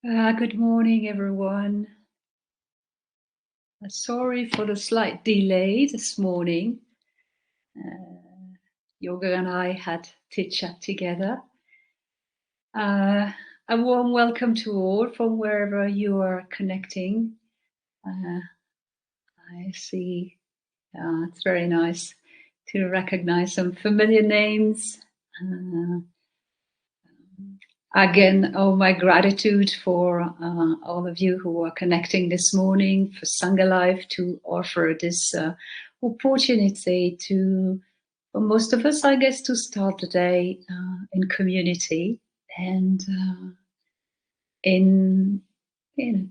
Good morning, everyone. Sorry for the slight delay this morning. Yoga and I had chit-chat together. A warm welcome to all from wherever you are connecting. Uh, I see it's very nice to recognize some familiar names. Uh, Again, my gratitude for all of you who are connecting this morning, for Sangha Life to offer this opportunity to, for most of us, I guess, to start the day in community and in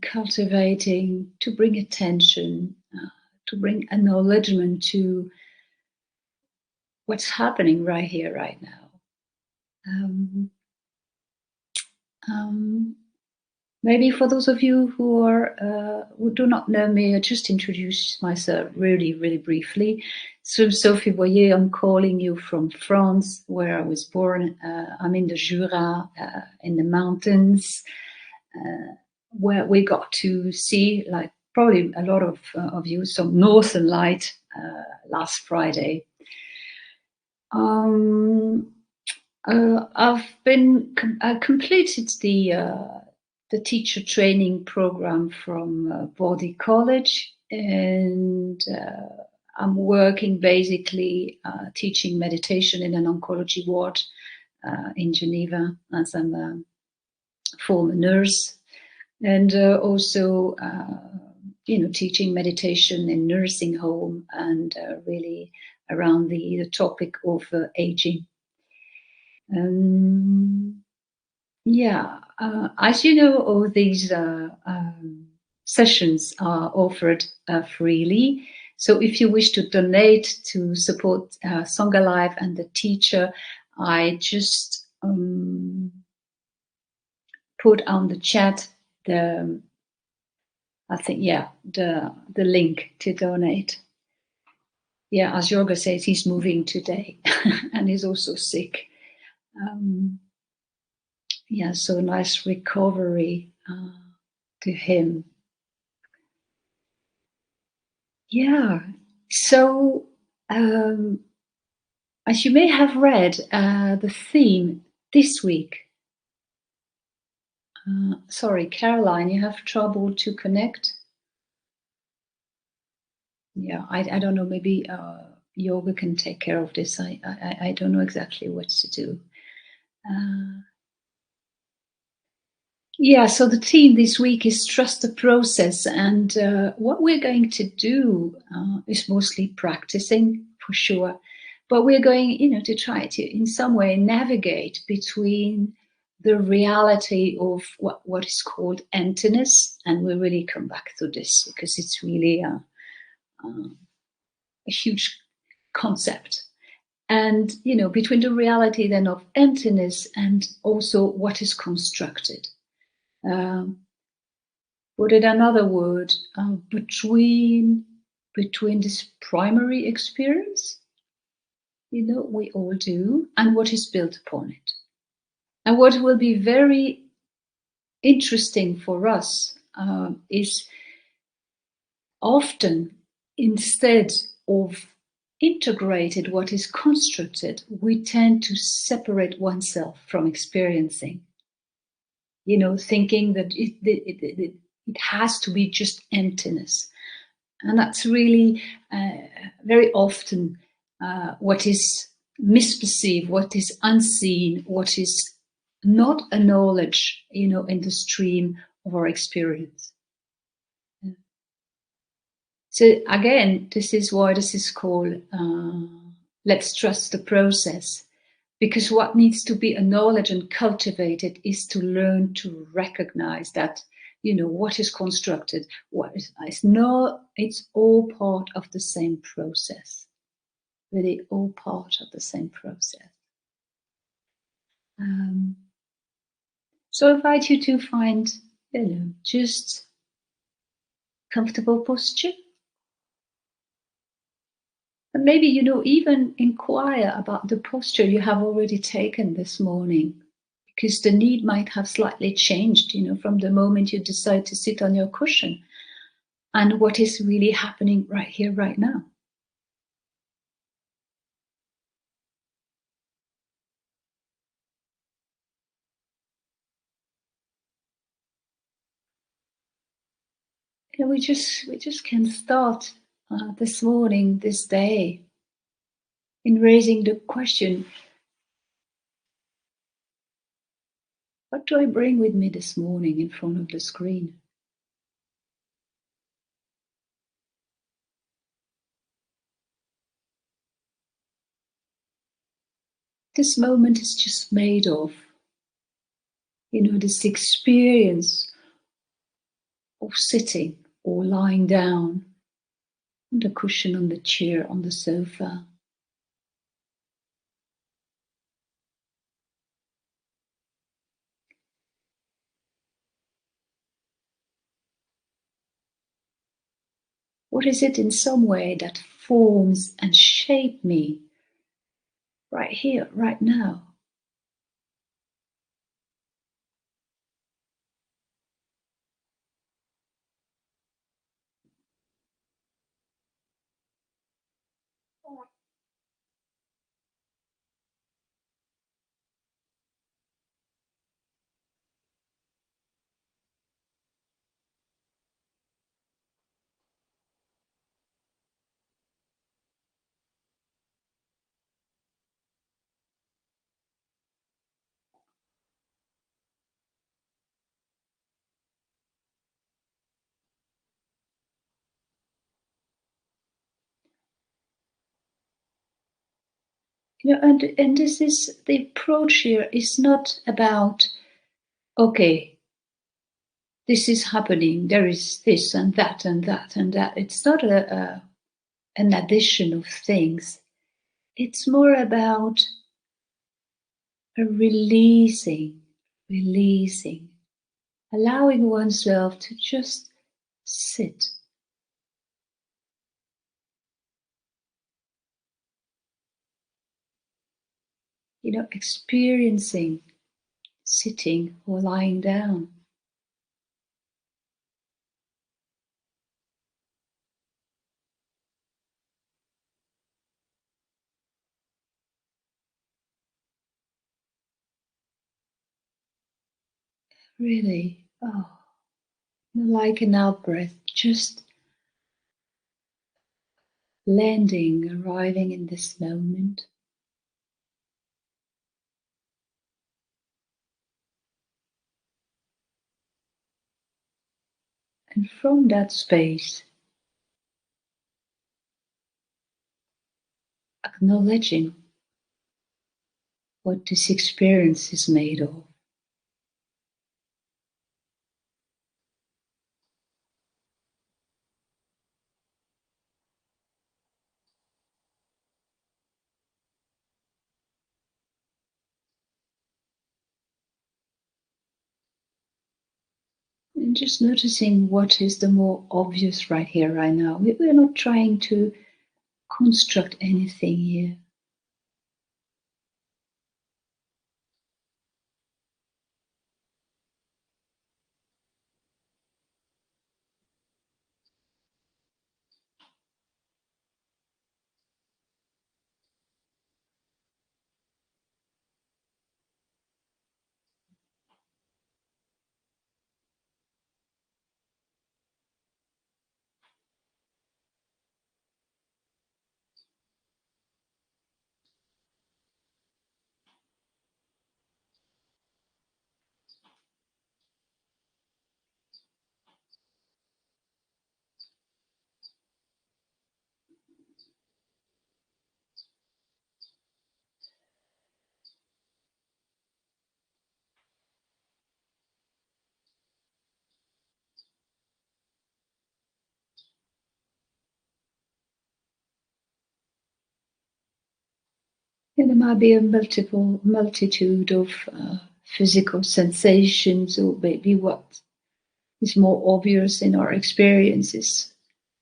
cultivating, to bring attention, to bring acknowledgement to what's happening right here, right now. Maybe for those of you who do not know me, I just introduce myself really, really briefly. So I'm Sophie Boyer. I'm calling you from France, where I was born. I'm in the Jura, in the mountains, where we got to see, like probably a lot of you, some northern light last Friday. I completed the teacher training program from Body College, and I'm working basically teaching meditation in an oncology ward in Geneva, as I'm a former nurse, and also teaching meditation in nursing home and really around the topic of aging. As you know, all these sessions are offered freely. So if you wish to donate to support Sangha Life and the teacher, I just put on the chat the link to donate. Yeah, as Yoga says, he's moving today and he's also sick. So nice recovery to him. Yeah. So, as you may have read, the theme this week. Sorry, Caroline, you have trouble to connect? Yeah, I don't know. Maybe Yoga can take care of this. I don't know exactly what to do. So the theme this week is trust the process, and what we're going to do is mostly practicing for sure, but we're going, to try to in some way navigate between the reality of what is called emptiness, and we'll really come back to this because it's really a huge concept. And between the reality then of emptiness and also what is constructed. Put it another word, between this primary experience, we all do, and what is built upon it. And what will be very interesting for us is often, instead of integrated what is constructed, we tend to separate oneself from experiencing. Thinking that it has to be just emptiness. And that's really very often what is misperceived, what is unseen, what is not acknowledged, in the stream of our experience. So again, this is why this is called let's trust the process. Because what needs to be acknowledged and cultivated is to learn to recognize that, what is constructed, what is not, it's all part of the same process. Really all part of the same process. So I invite you to find, just comfortable posture. And maybe, even inquire about the posture you have already taken this morning. because the need might have slightly changed, from the moment you decide to sit on your cushion and what is really happening right here, right now. And we just can start this morning, this day, in raising the question, what do I bring with me this morning in front of the screen? This moment is just made of, this experience of sitting or lying down on the cushion, on the chair, on the sofa. What is it in some way that forms and shapes me right here, right now? And this is the approach here is not about, okay, this is happening, there is this and that and that and that. It's not an addition of things. It's more about a releasing, allowing oneself to just sit. Experiencing sitting or lying down. Really, like an out breath, just landing, arriving in this moment. And from that space, acknowledging what this experience is made of. And just noticing what is the more obvious right here, right now. We're not trying to construct anything here. And there might be a multitude of physical sensations, or maybe what is more obvious in our experiences.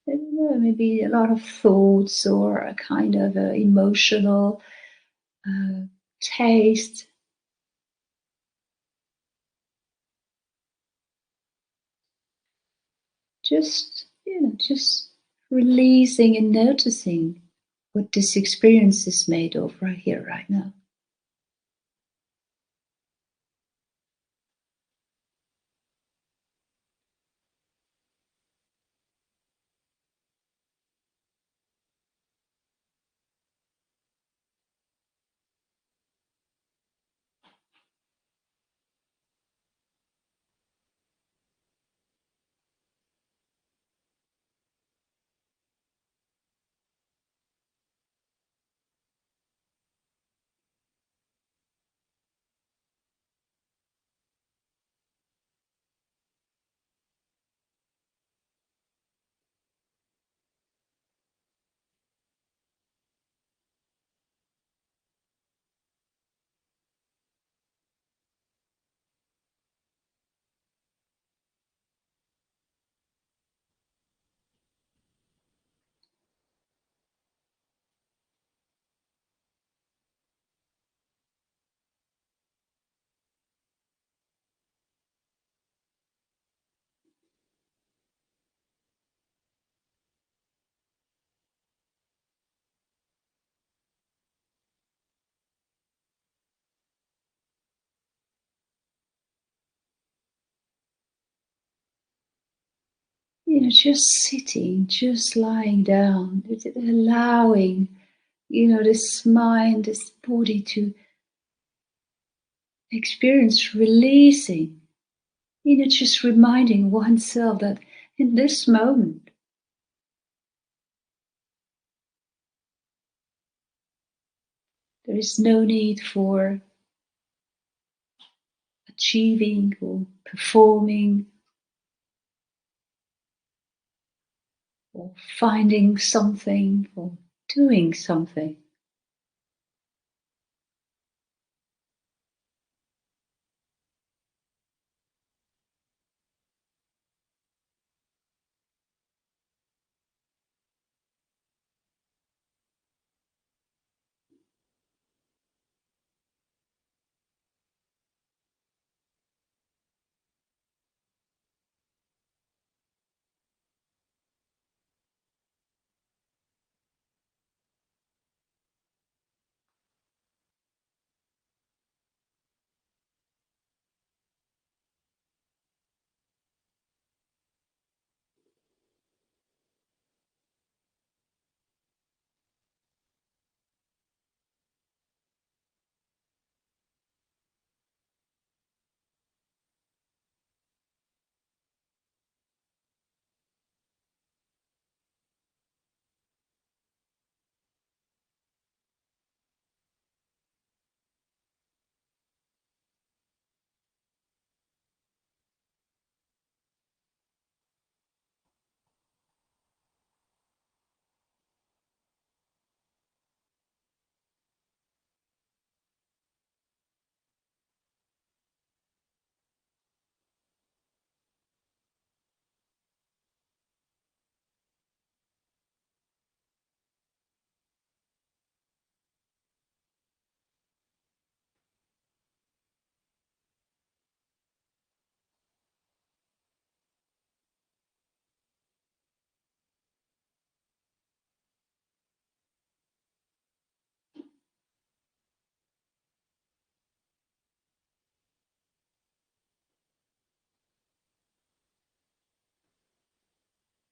Maybe a lot of thoughts or a kind of emotional taste. just releasing and noticing what this experience is made of right here, right now. Just sitting, just lying down, allowing, this mind, this body to experience releasing, just reminding oneself that in this moment, there is no need for achieving or performing or finding something or doing something.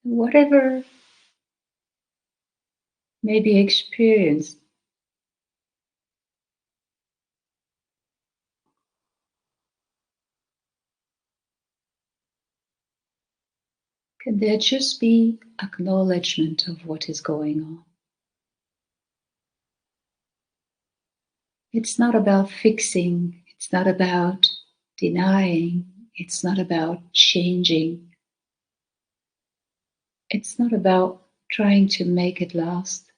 Whatever may be experienced, can there just be acknowledgement of what is going on? It's not about fixing, it's not about denying, it's not about changing, it's not about trying to make it last.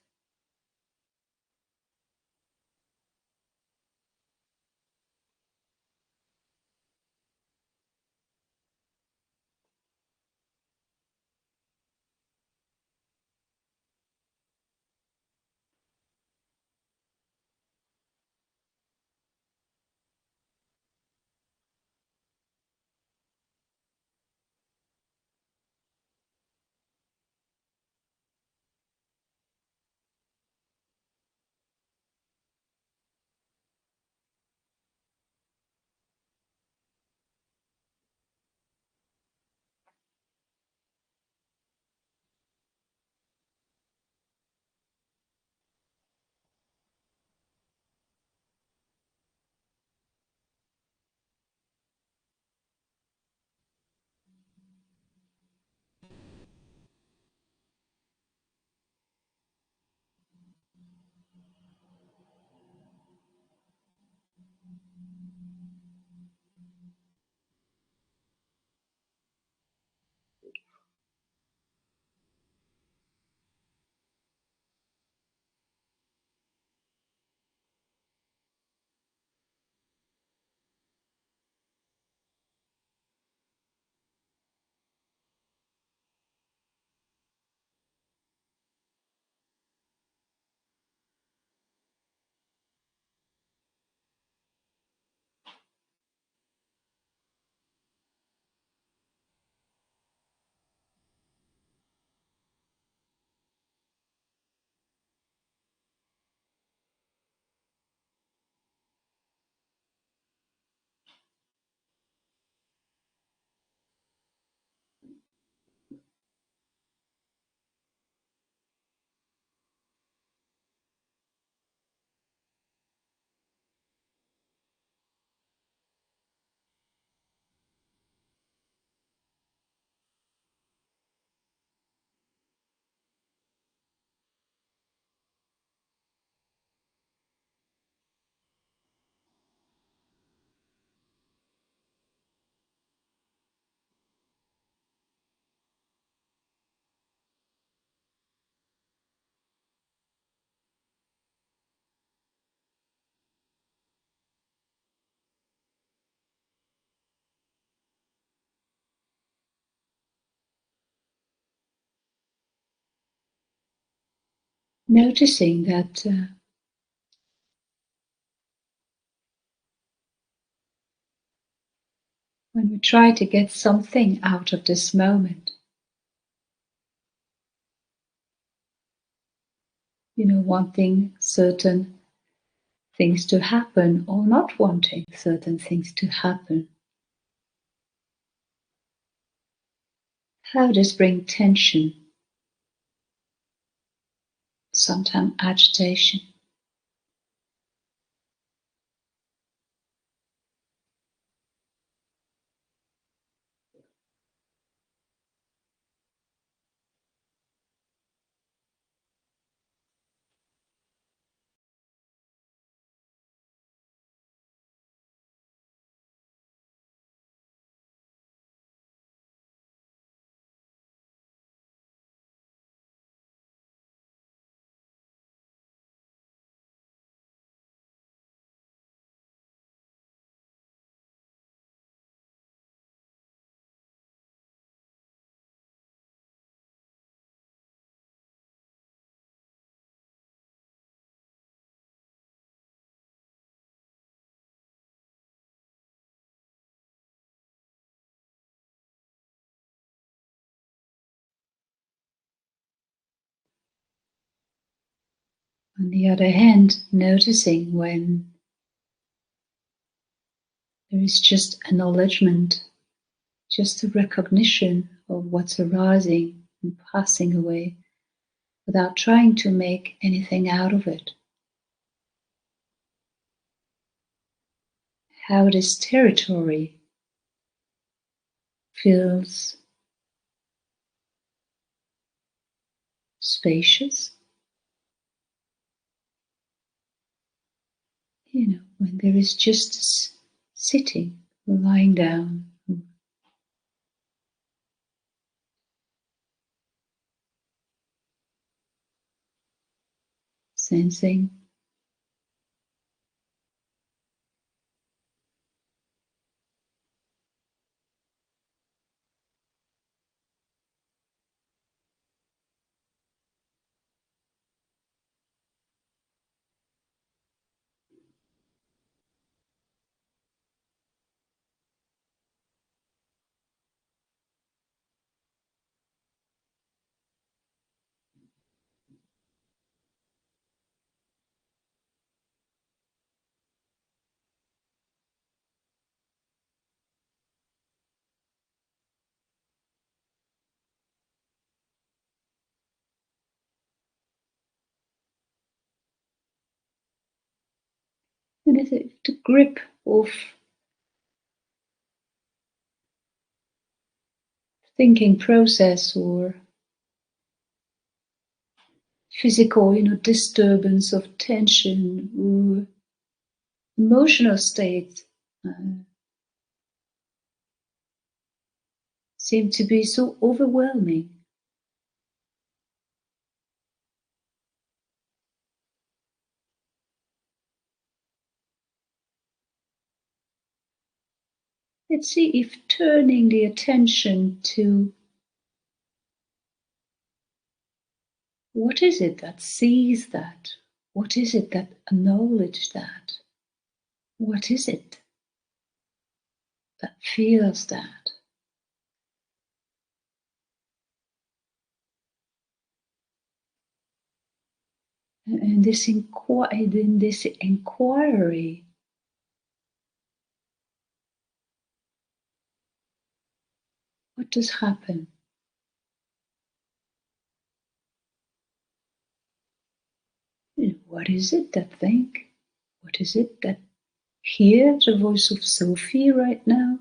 Noticing that when we try to get something out of this moment, wanting certain things to happen or not wanting certain things to happen, how does bring tension, sometimes agitation. On the other hand, noticing when there is just acknowledgement, just a recognition of what's arising and passing away without trying to make anything out of it. How this territory feels spacious, when there is just sitting, lying down, sensing. And if the grip of thinking process or physical, disturbance of tension or emotional state seem to be so overwhelming. Let's see if turning the attention to what is it that sees that? What is it that acknowledges that? What is it that feels that? And in this inquiry, what does happen? What is it that think? What is it that hear the voice of Sophie right now?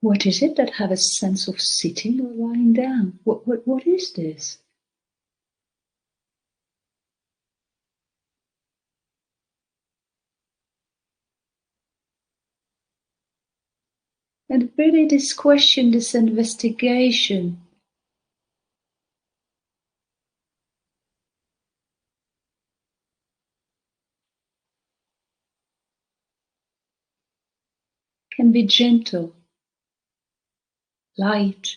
What is it that have a sense of sitting or lying down? What is this? And really this question, this investigation, can be gentle, light.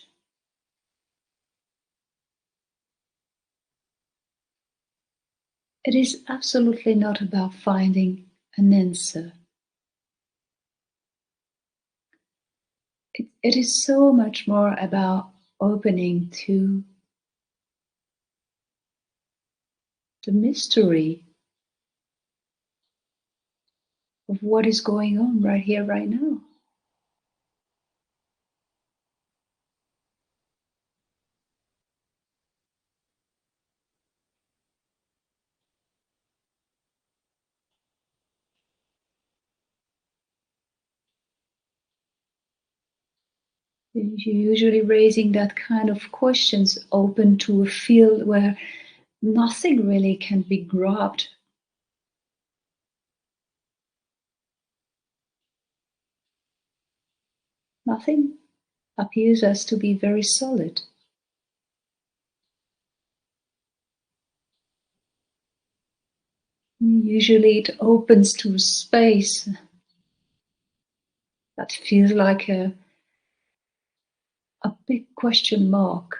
It is absolutely not about finding an answer. It is so much more about opening to the mystery of what is going on right here, right now. You're usually raising that kind of questions open to a field where nothing really can be grabbed. Nothing appears as to be very solid. Usually it opens to a space that feels like a big question mark.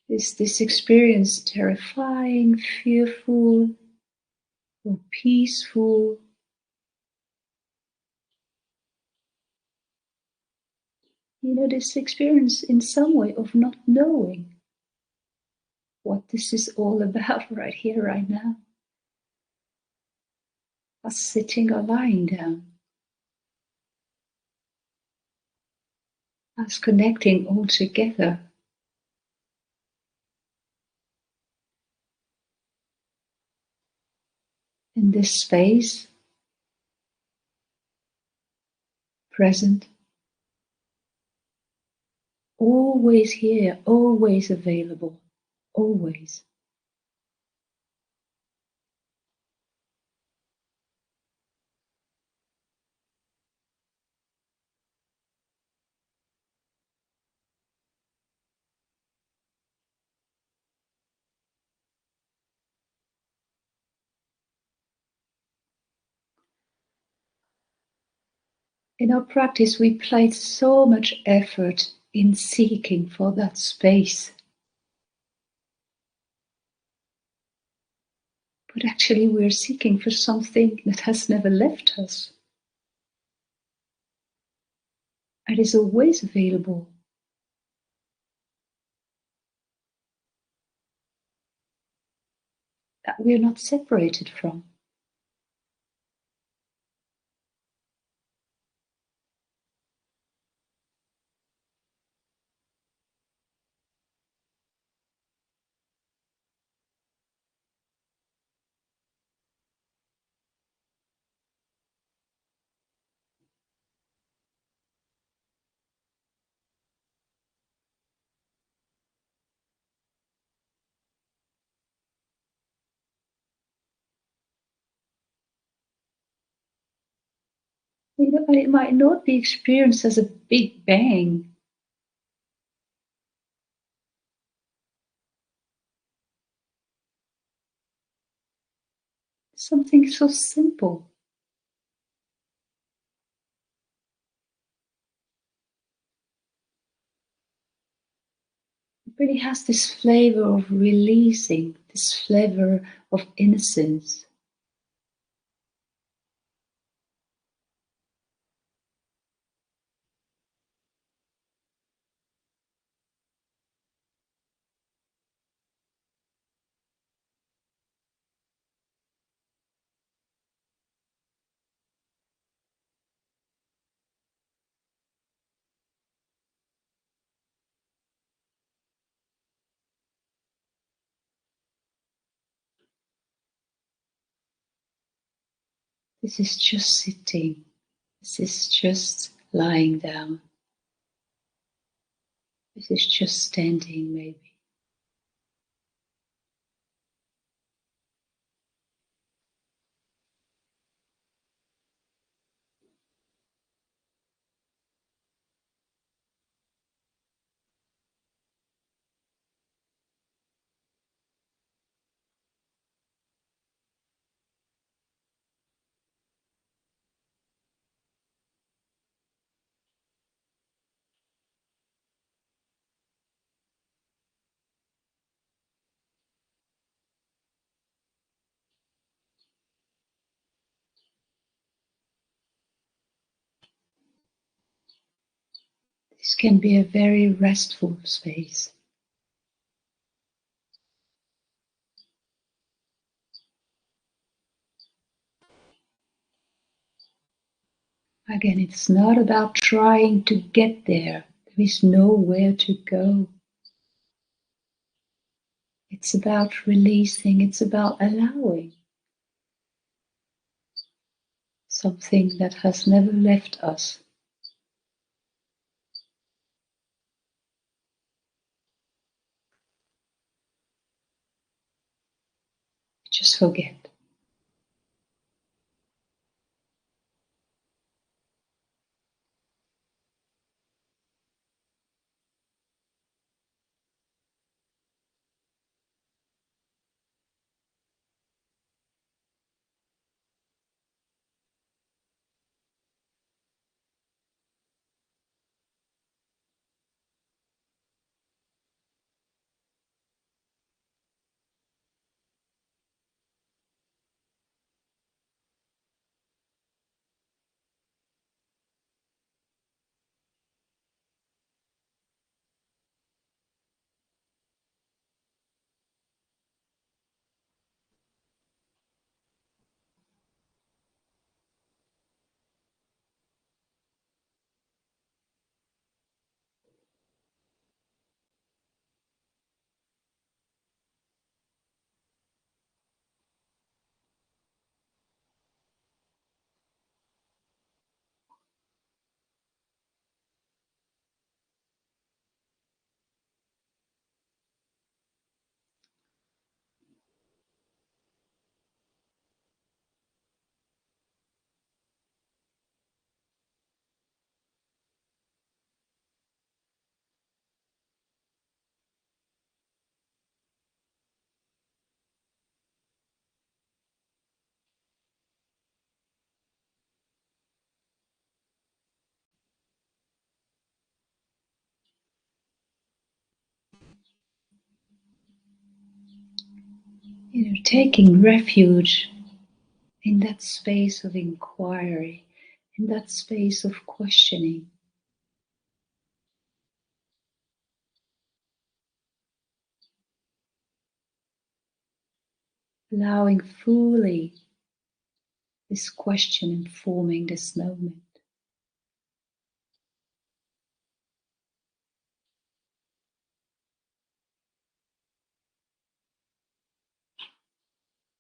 Is this experience terrifying, fearful, or peaceful? This experience in some way of not knowing what this is all about right here, right now. Us sitting or lying down. Us connecting all together. In this space, present, always here, always available, always. In our practice, we place so much effort in seeking for that space. But actually, we're seeking for something that has never left us. It is always available. That we're not separated from. It might not be experienced as a big bang, something so simple. It really has this flavor of releasing, this flavor of innocence. This is just sitting. This is just lying down. This is just standing, maybe. This can be a very restful space. Again, it's not about trying to get there. There is nowhere to go. It's about releasing, it's about allowing something that has never left us. Just forget. Taking refuge in that space of inquiry, in that space of questioning, allowing fully this question informing this moment.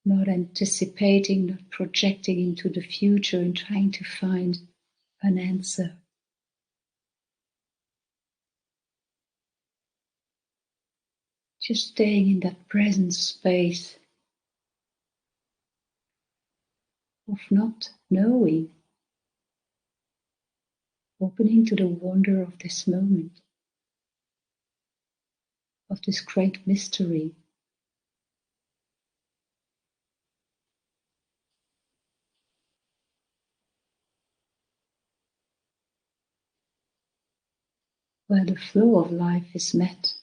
Not anticipating, not projecting into the future and trying to find an answer. Just staying in that present space of not knowing. opening to the wonder of this moment, of this great mystery. Where the flow of life is met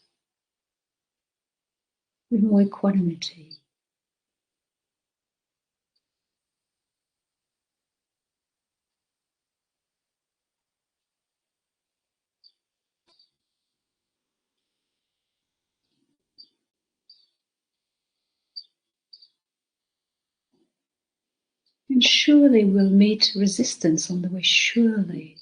with more equanimity. And surely we'll meet resistance on the way, surely.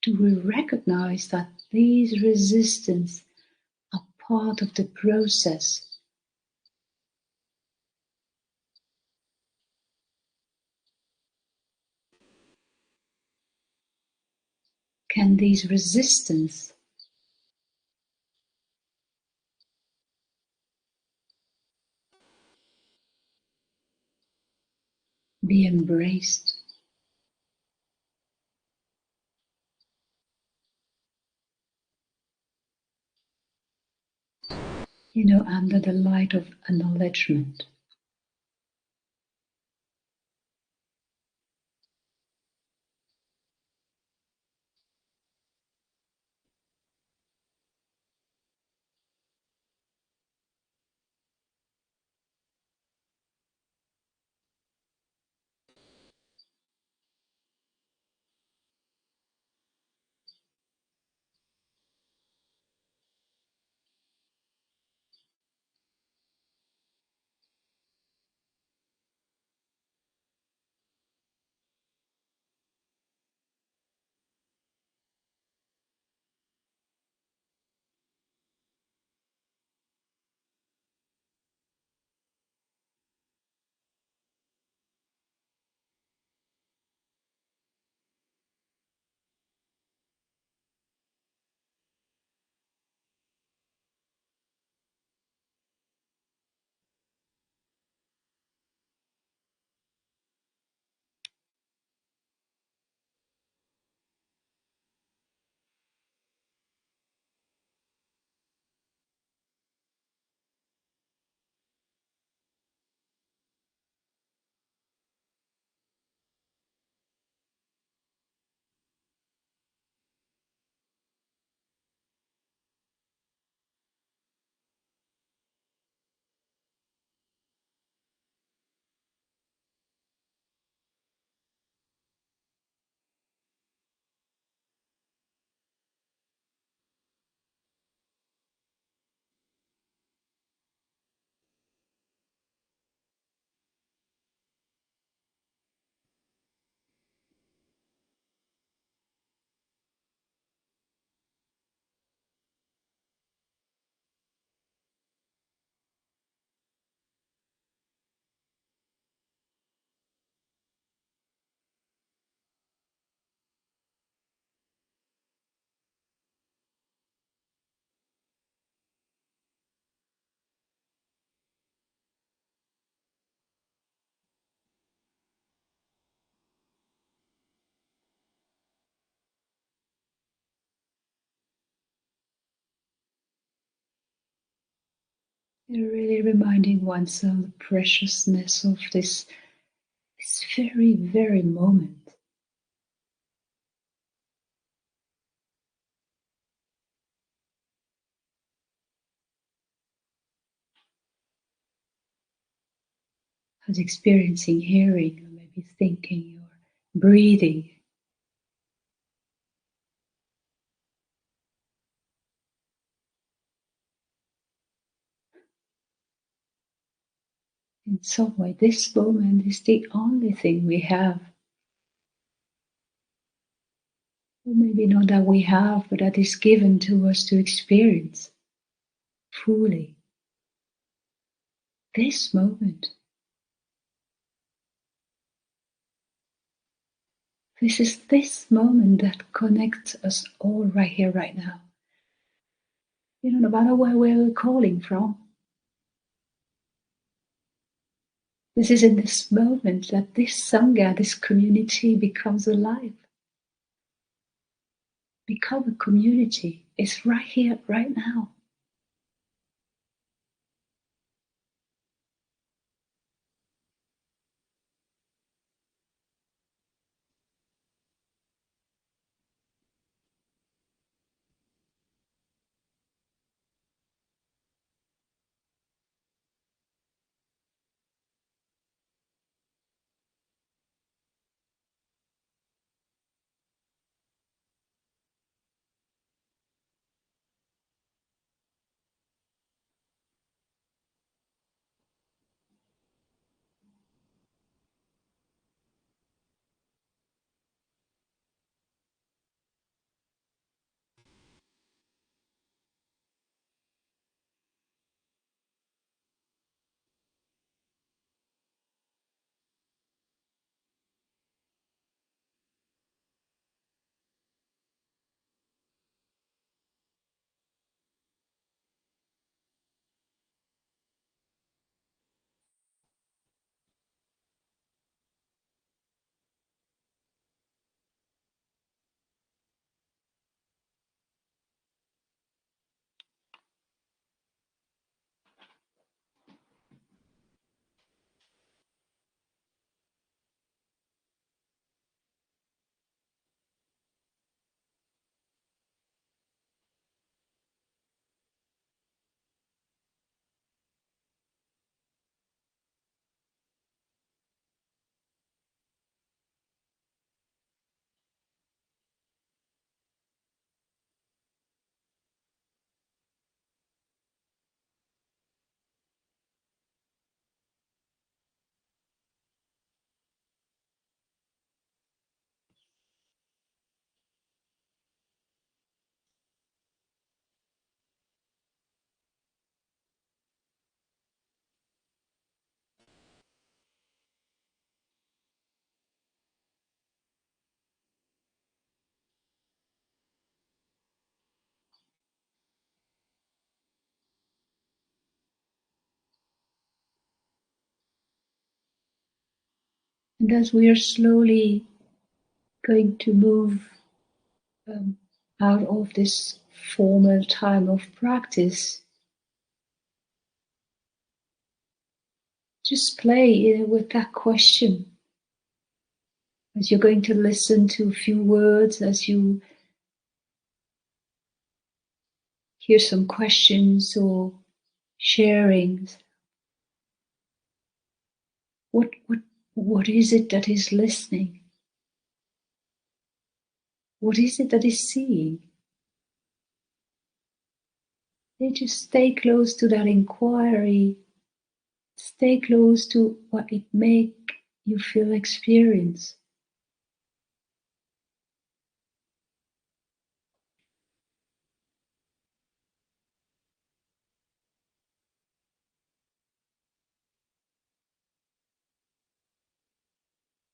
Do we recognize that these resistance are part of the process? Can these resistance be embraced? Under the light of acknowledgement. Really reminding oneself the preciousness of this very, very moment. As experiencing hearing, or maybe thinking, or breathing. In some way, this moment is the only thing we have. Or maybe not that we have, but that is given to us to experience fully. This moment. This is this moment that connects us all right here, right now. No matter where we're calling from. This is in this moment that this Sangha, this community becomes alive. become a community. It's right here, right now. And as we are slowly going to move um, out of this formal time of practice, just play with that question as you're going to listen to a few words, as you hear some questions or sharings. What is it that is listening? What is it that is seeing? They just stay close to that inquiry. Stay close to what it make you feel experience.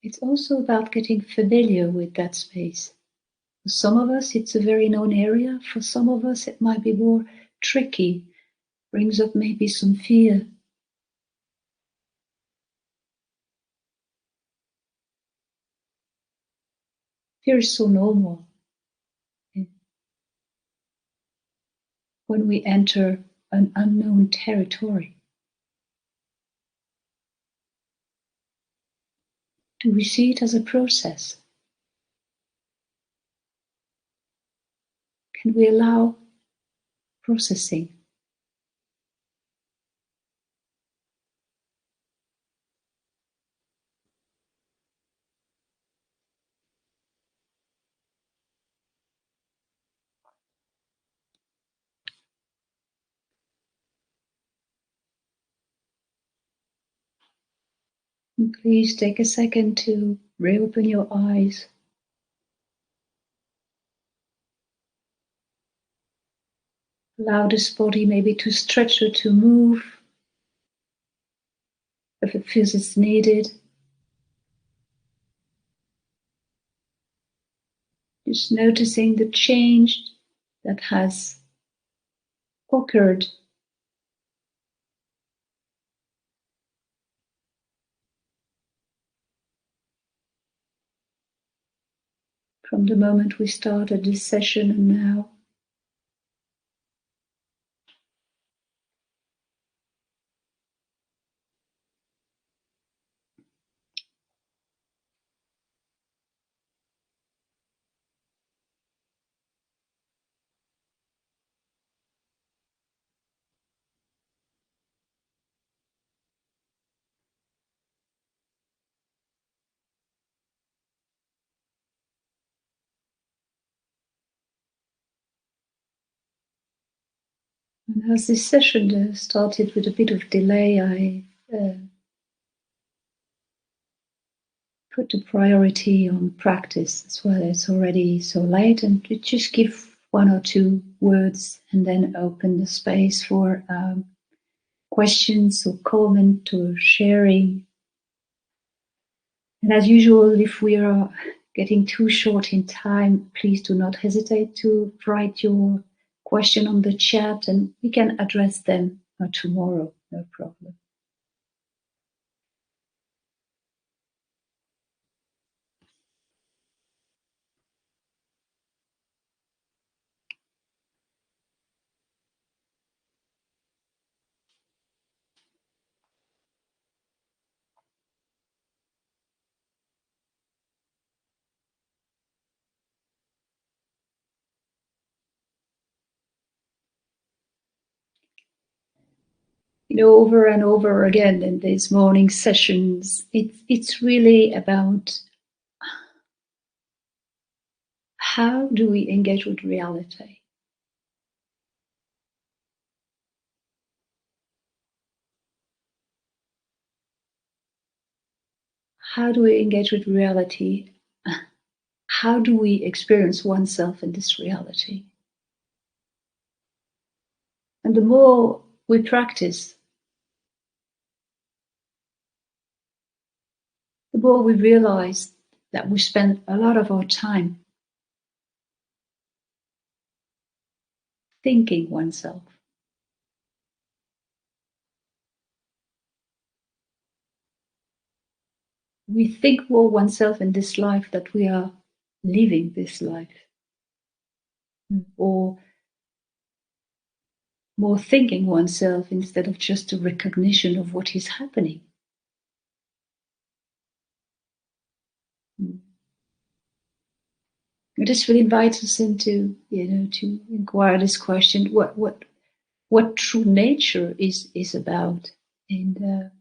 It's also about getting familiar with that space. For some of us, it's a very known area. For some of us, it might be more tricky, brings up maybe some fear. Fear is so normal when we enter an unknown territory. Do we see it as a process? Can we allow processing? And please take a second to reopen your eyes. Allow this body maybe to stretch or to move if it feels it's needed. Just noticing the change that has occurred. from the moment we started this session and now. And as this session started with a bit of delay, I put the priority on practice as well. It's already so late, and to just give one or two words and then open the space for questions or comment or sharing. And as usual, if we are getting too short in time, please do not hesitate to write your question on the chat and we can address them tomorrow, no problem. Over and over again in these morning sessions, it's really about how do we engage with reality? How do we engage with reality? How do we experience oneself in this reality? And the more we practice, the more we realize that we spend a lot of our time thinking oneself. We think more oneself in this life that we are living this life, or more thinking oneself instead of just a recognition of what is happening. This really invites us into, to inquire this question: what true nature is about, and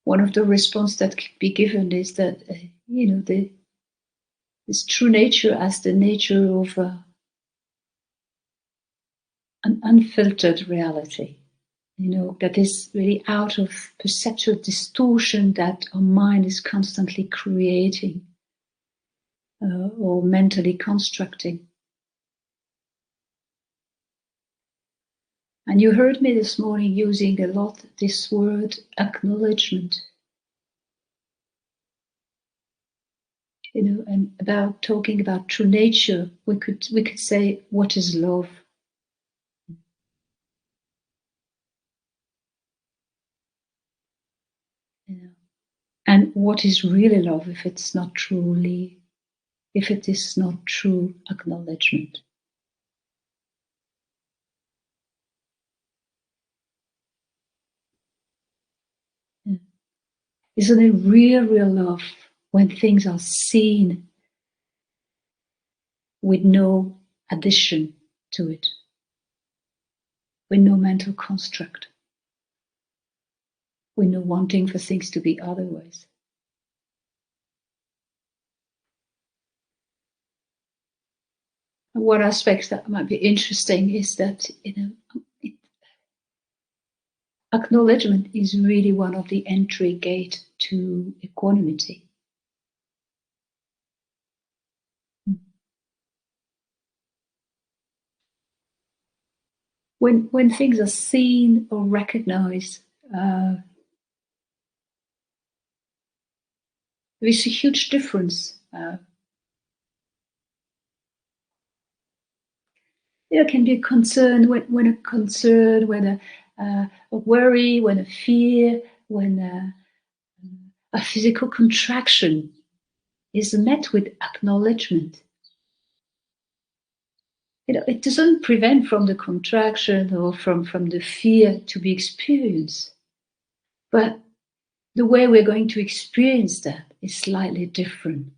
one of the responses that could be given is that this true nature as the nature of an unfiltered reality. That is really out of perceptual distortion that our mind is constantly creating or mentally constructing. And you heard me this morning using a lot this word acknowledgement. And about talking about true nature, we could say, what is love? And what is really love if it is not true acknowledgement? Isn't it real love when things are seen with no addition to it, with no mental construct, with no wanting for things to be otherwise? And one aspect that might be interesting is that acknowledgement is really one of the entry gate to equanimity. When things are seen or recognized, there is a huge difference. There can be a concern, when a concern, when a worry, when a fear, when a physical contraction is met with acknowledgement. It doesn't prevent from the contraction or from the fear to be experienced, but the way we're going to experience that is slightly different.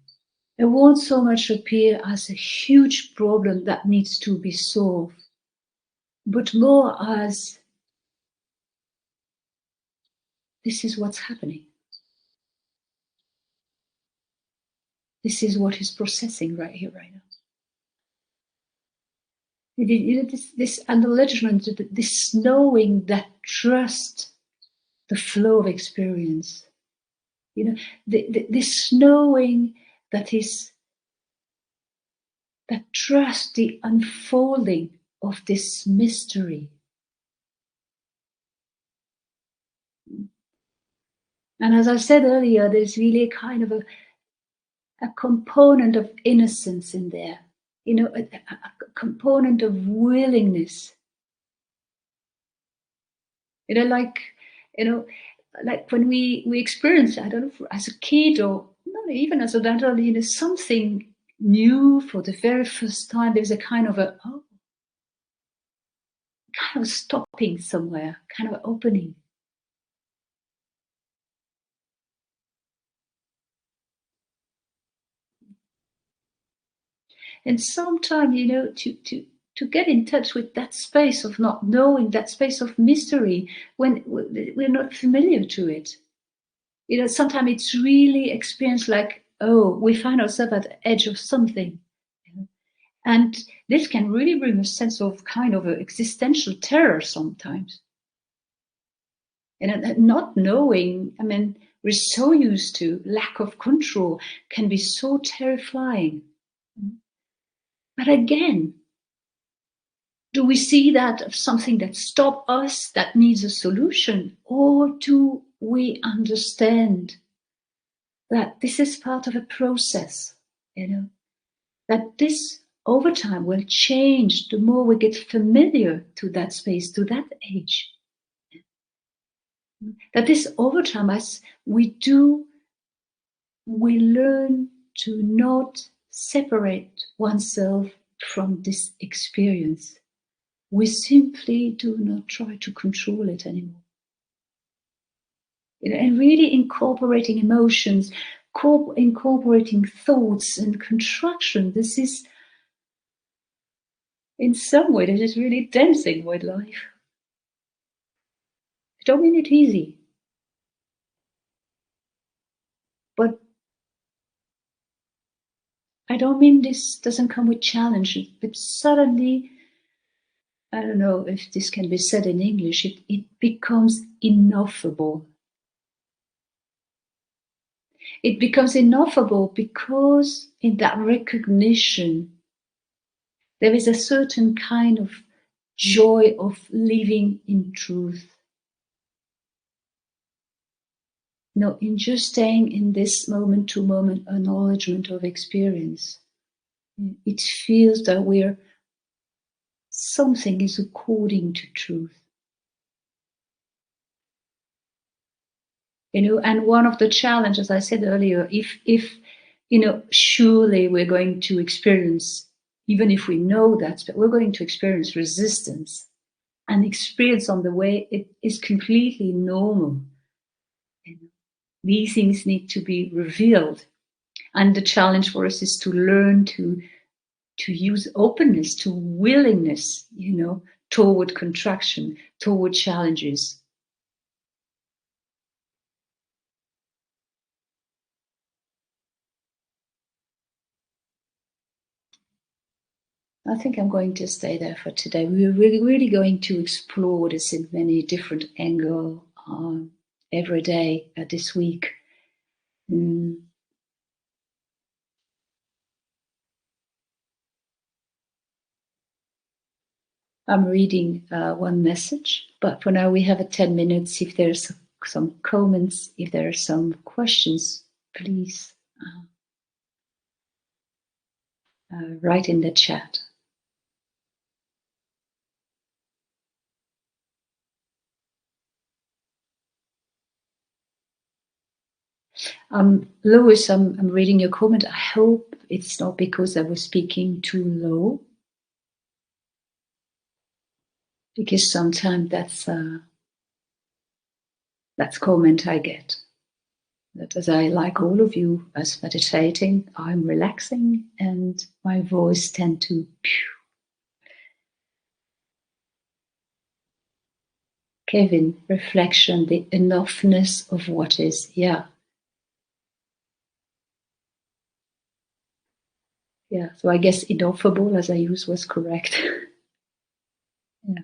It won't so much appear as a huge problem that needs to be solved, but more as this is what's happening. This is what is processing right here, right now. This acknowledgement, this knowing that trust the flow of experience. This knowing that trust the unfolding of this mystery. And as I said earlier, there's really a kind of a component of innocence in there, a component of willingness. Like, like when we experience, I don't know, as a kid or not even as an adult, something new for the very first time, there's a kind of stopping somewhere, kind of opening. And sometimes, to get in touch with that space of not knowing, that space of mystery, when we're not familiar to it. Sometimes it's really experienced like, oh, we find ourselves at the edge of something. And this can really bring a sense of kind of existential terror sometimes. And not knowing, we're so used to lack of control, can be so terrifying. But again, do we see that as something that stops us, that needs a solution? Or do we understand that this is part of a process, that this over time will change the more we get familiar to that space, to that age? That this over time, as we learn to not separate oneself from this experience. We simply do not try to control it anymore. And really incorporating emotions, incorporating thoughts and contraction. This is, in some way, this is really dancing with life. I don't mean it easy, but I don't mean this doesn't come with challenges, but suddenly, I don't know if this can be said in English, it becomes ineffable. It becomes ineffable because in that recognition, there is a certain kind of joy of living in truth. In just staying in this moment to moment acknowledgement of experience. It feels that something is according to truth. And one of the challenges, as I said earlier, if surely we're going to experience, even if we know that, but we're going to experience resistance, and experience on the way, it is completely normal. These things need to be revealed. And the challenge for us is to learn to use openness, to willingness, toward contraction, toward challenges. I think I'm going to stay there for today. We're really going to explore this in many different angles every day this week. I'm reading one message, but for now we have 10 minutes. If there's some comments, if there are some questions, please write in the chat. Lois, I'm reading your comment. I hope it's not because I was speaking too low, because sometimes that's comment I get. That as I, like all of you, as meditating, I'm relaxing and my voice tend to Kevin, reflection, the enoughness of what is. Yeah. Yeah. So I guess ineffable as I use was correct. Yeah.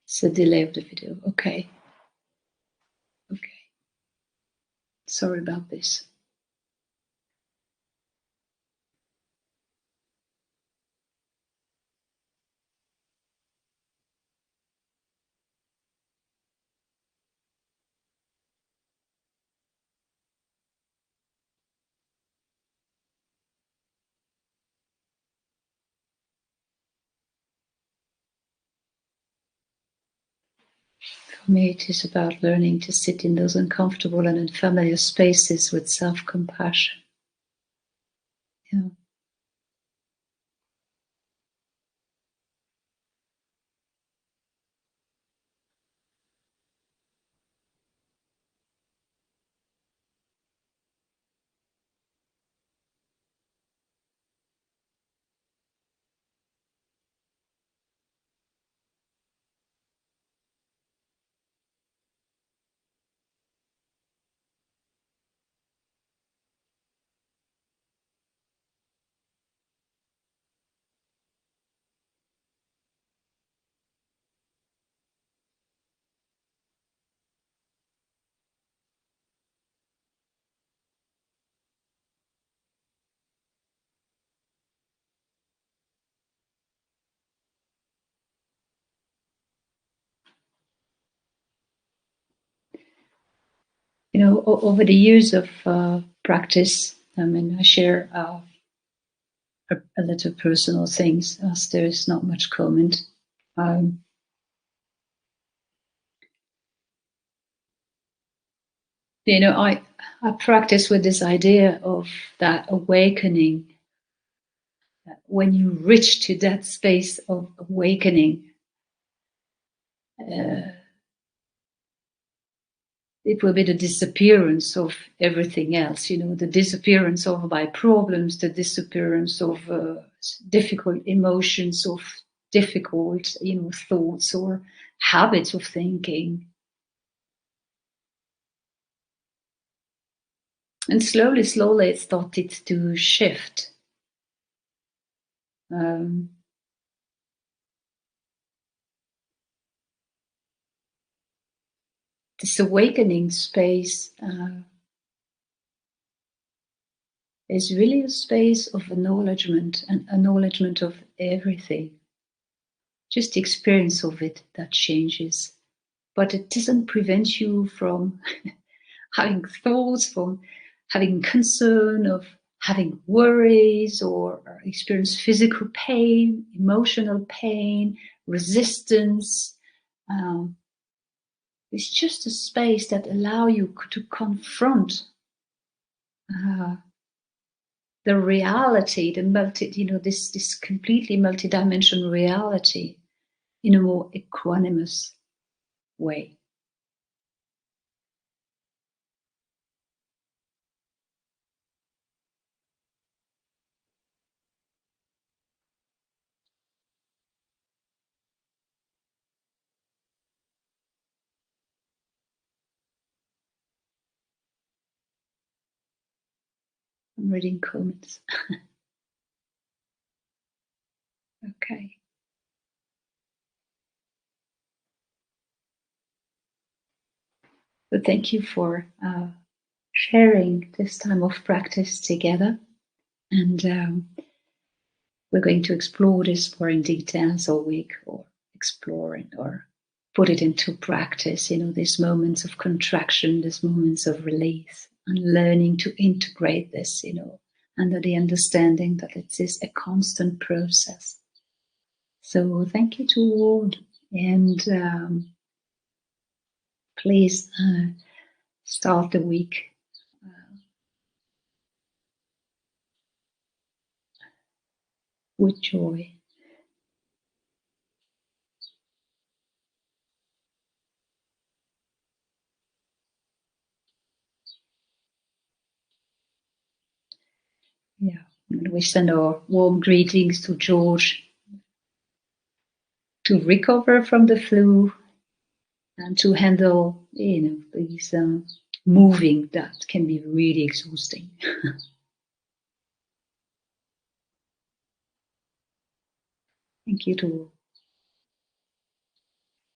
It's a delay of the video. Okay. Okay. Sorry about this. For me, it is about learning to sit in those uncomfortable and unfamiliar spaces with self-compassion. Yeah. You know, over the years of practice, I mean, I share a little personal things as there is not much comment. Um, you know, I practice with this idea of that awakening. When you reach to that space of awakening, uh, it will be the disappearance of everything else, you know, the disappearance of my problems, the disappearance of difficult emotions, of difficult, you know, thoughts or habits of thinking. And slowly it started to shift. Um, this awakening space is really a space of acknowledgement and acknowledgement of everything. Just the experience of it that changes. But it doesn't prevent you from having thoughts, from having concern, of having worries or experience physical pain, emotional pain, resistance. Um, it's just a space that allow you to confront uh, the reality, the multi, you know, this completely multidimensional reality in a more equanimous way. I'm reading comments. Okay. So thank you for sharing this time of practice together. And we're going to explore this more in details all week, or explore it or put it into practice, these moments of contraction, these moments of release, and learning to integrate this, under the understanding that it is a constant process. So thank you to all, and please start the week with joy. Yeah, and we send our warm greetings to George to recover from the flu and to handle, these moving that can be really exhausting. Thank you to all.